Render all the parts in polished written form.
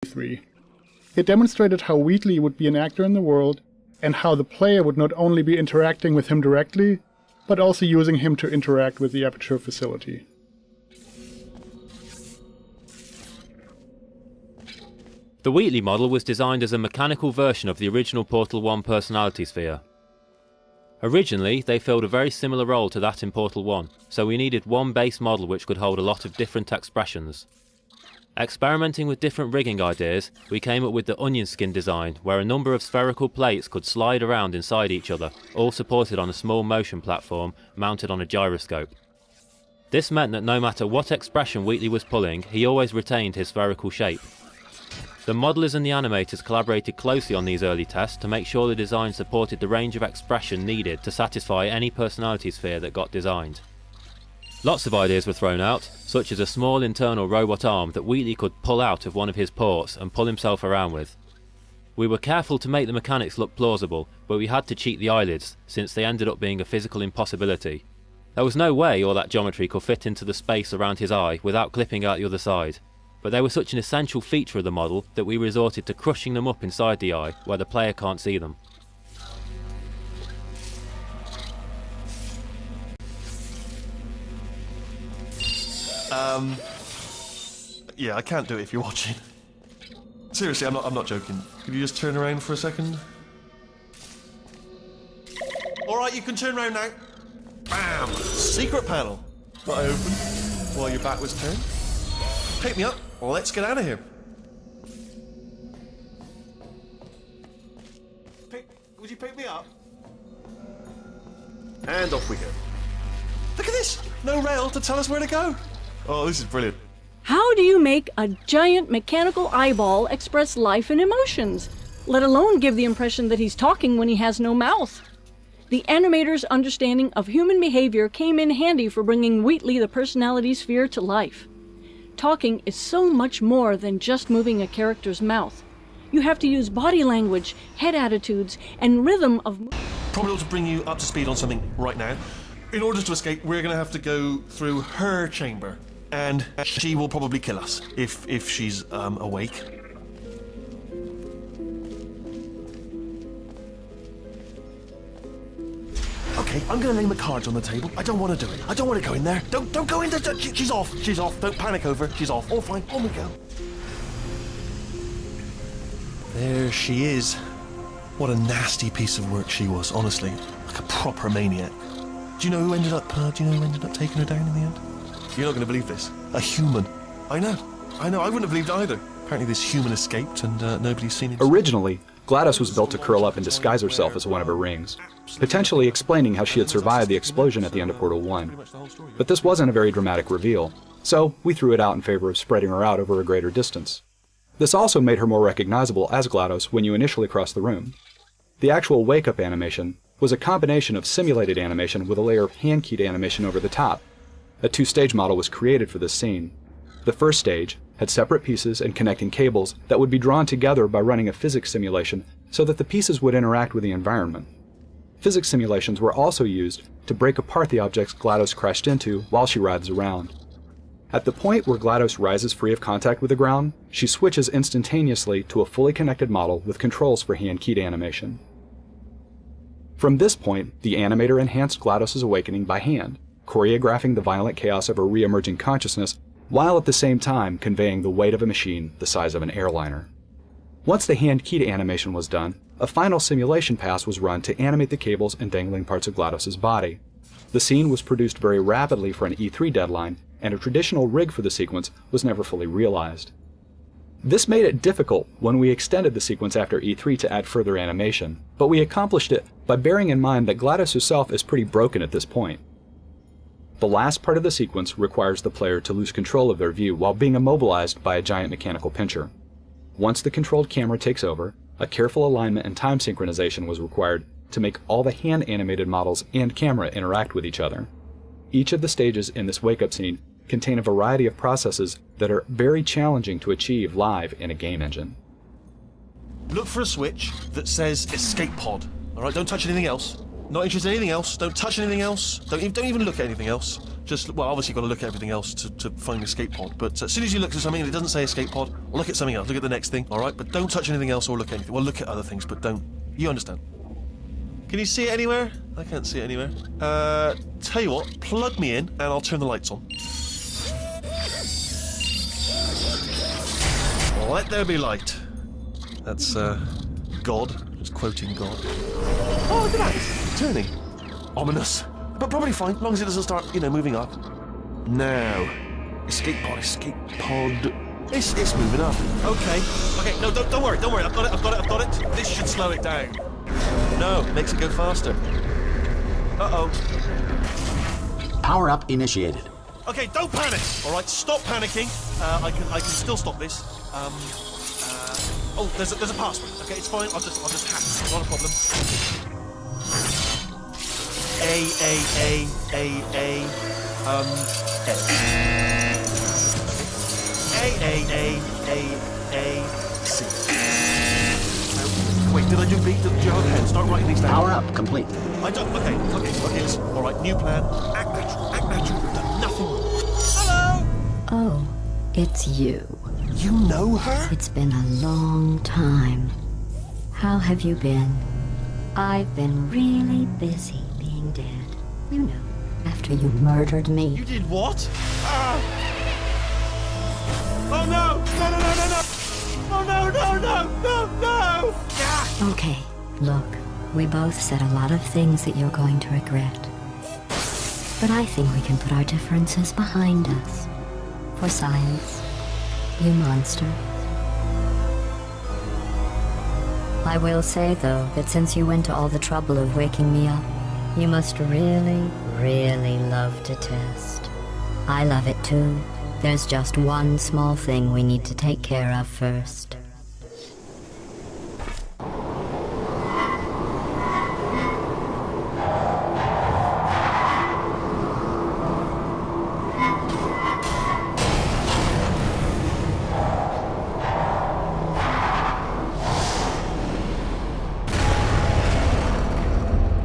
3. It demonstrated how Wheatley would be an actor in the world, and how the player would not only be interacting with him directly, but also using him to interact with the Aperture facility. The Wheatley model was designed as a mechanical version of the original Portal 1 personality sphere. Originally, they filled a very similar role to that in Portal 1, so we needed one base model which could hold a lot of different expressions. Experimenting with different rigging ideas, we came up with the onion skin design, where a number of spherical plates could slide around inside each other, all supported on a small motion platform mounted on a gyroscope. This meant that no matter what expression Wheatley was pulling, he always retained his spherical shape. The modelers and the animators collaborated closely on these early tests to make sure the design supported the range of expression needed to satisfy any personality sphere that got designed. Lots of ideas were thrown out, such as a small internal robot arm that Wheatley could pull out of one of his ports and pull himself around with. We were careful to make the mechanics look plausible, but we had to cheat the eyelids, since they ended up being a physical impossibility. There was no way all that geometry could fit into the space around his eye without clipping out the other side, but they were such an essential feature of the model that we resorted to crushing them up inside the eye, where the player can't see them. Yeah, I can't do it if you're watching. Seriously, I'm not joking. Could you just turn around for a second? Alright, you can turn around now. Bam! Secret panel. That I opened while your back was turned. Pick me up. Let's get out of here. Would you pick me up? And off we go. Look at this! No rail to tell us where to go. Oh, this is brilliant. How do you make a giant mechanical eyeball express life and emotions, let alone give the impression that he's talking when he has no mouth? The animator's understanding of human behavior came in handy for bringing Wheatley the personality sphere to life. Talking is so much more than just moving a character's mouth. You have to use body language, head attitudes, and rhythm of Probably ought to bring you up to speed on something right now. In order to escape, we're going to have to go through her chamber. And she will probably kill us, if she's awake. Okay, I'm gonna lay my cards on the table. I don't want to do it. I don't want to go in there. Don't go in there. She's off. She's off. Don't panic over. She's off. All fine. On we go. There she is. What a nasty piece of work she was, honestly. Like a proper maniac. Do you know who ended up taking her down in the end? You're not going to believe this. A human. I know. I wouldn't have believed either. Apparently this human escaped and nobody's seen it. Originally, GLaDOS was built to curl up and disguise herself as one of her rings, potentially explaining how she had survived the explosion at the end of Portal 1. But this wasn't a very dramatic reveal, so we threw it out in favor of spreading her out over a greater distance. This also made her more recognizable as GLaDOS when you initially crossed the room. The actual wake-up animation was a combination of simulated animation with a layer of hand-keyed animation over the top. A two-stage model was created for this scene. The first stage had separate pieces and connecting cables that would be drawn together by running a physics simulation so that the pieces would interact with the environment. Physics simulations were also used to break apart the objects GLaDOS crashed into while she writhes around. At the point where GLaDOS rises free of contact with the ground, she switches instantaneously to a fully connected model with controls for hand-keyed animation. From this point, the animator enhanced GLaDOS's awakening by hand, choreographing the violent chaos of her re-emerging consciousness, while at the same time conveying the weight of a machine the size of an airliner. Once the hand-keyed animation was done, a final simulation pass was run to animate the cables and dangling parts of GLaDOS's body. The scene was produced very rapidly for an E3 deadline, and a traditional rig for the sequence was never fully realized. This made it difficult when we extended the sequence after E3 to add further animation, but we accomplished it by bearing in mind that GLaDOS herself is pretty broken at this point. The last part of the sequence requires the player to lose control of their view while being immobilized by a giant mechanical pincher. Once the controlled camera takes over, a careful alignment and time synchronization was required to make all the hand-animated models and camera interact with each other. Each of the stages in this wake-up scene contain a variety of processes that are very challenging to achieve live in a game engine. Look for a switch that says escape pod. Alright, don't touch anything else. Not interested in anything else. Don't touch anything else. Don't even look at anything else. Just, well, obviously you've got to look at everything else to find the escape pod, but as soon as you look at something and it doesn't say escape pod, well, look at something else, look at the next thing, alright? But don't touch anything else or look at anything. Well, look at other things, but don't. You understand? Can you see it anywhere? I can't see it anywhere. Tell you what, plug me in and I'll turn the lights on. Let there be light. That's, God. Just quoting God. Oh, look at that. It's turning. Ominous. But probably fine, as long as it doesn't start, moving up. Now. Escape pod. It's moving up. Okay, no, don't worry. I've got it. This should slow it down. No, it makes it go faster. Uh-oh. Power up initiated. Okay, don't panic. All right, stop panicking. I can still stop this. Oh, there's a password. Okay, it's fine. I'll just hack it. Not a problem. A. C. Wait, did I do B? Did you have a pen? Start writing these down. Power up complete. I don't. Okay, listen. All right, new plan. Act natural. We've done nothing wrong. Hello. Oh, it's you. You know her? It's been a long time. How have you been? I've been really busy being dead. You know, after you murdered me. You did what? Oh no! No! Oh no! Ah! Okay, look, we both said a lot of things that you're going to regret. But I think we can put our differences behind us. For science, you monster. I will say, though, that since you went to all the trouble of waking me up, you must really, really love to test. I love it too. There's just one small thing we need to take care of first.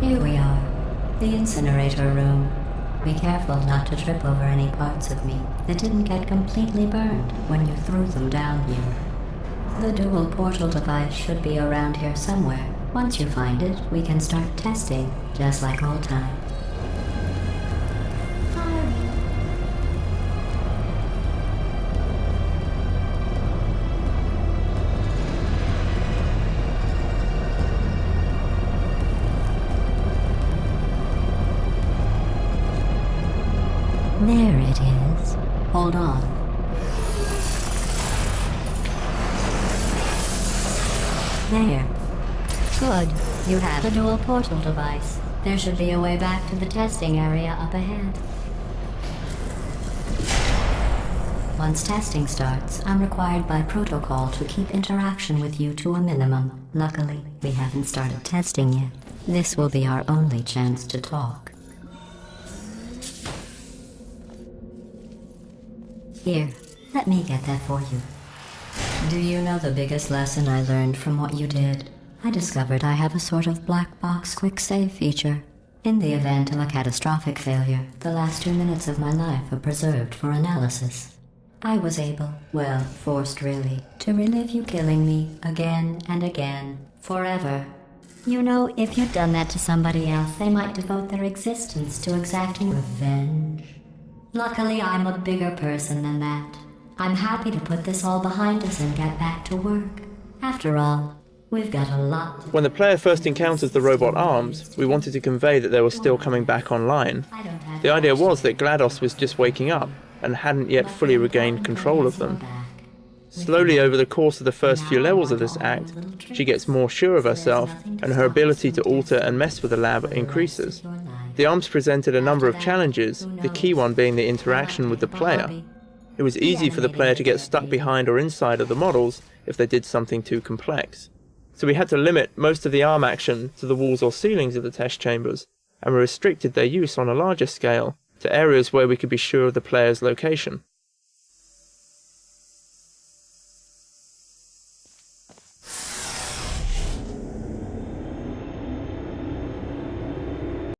Here we are, the incinerator room. Be careful not to trip over any parts of me that didn't get completely burned when you threw them down here. The dual portal device should be around here somewhere. Once you find it, we can start testing, just like old times. There it is. Hold on. There. Good. You have the dual portal device. There should be a way back to the testing area up ahead. Once testing starts, I'm required by protocol to keep interaction with you to a minimum. Luckily, we haven't started testing yet. This will be our only chance to talk. Here, let me get that for you. Do you know the biggest lesson I learned from what you did? I discovered I have a sort of black box quick save feature. In the event of a catastrophic failure, the last 2 minutes of my life are preserved for analysis. I was able, well, forced really, to relive you killing me again and again, forever. You know, if you'd done that to somebody else, they might devote their existence to exacting revenge. Luckily, I'm a bigger person than that. I'm happy to put this all behind us and get back to work. After all, we've got a lot to... When the player first encounters the robot arms, we wanted to convey that they were still coming back online. The idea was that GLaDOS was just waking up and hadn't yet fully regained control of them. Slowly over the course of the first few levels of this act, she gets more sure of herself and her ability to alter and mess with the lab increases. The arms presented a number of challenges, the key one being the interaction with the player. It was easy for the player to get stuck behind or inside of the models if they did something too complex. So we had to limit most of the arm action to the walls or ceilings of the test chambers, and we restricted their use on a larger scale to areas where we could be sure of the player's location.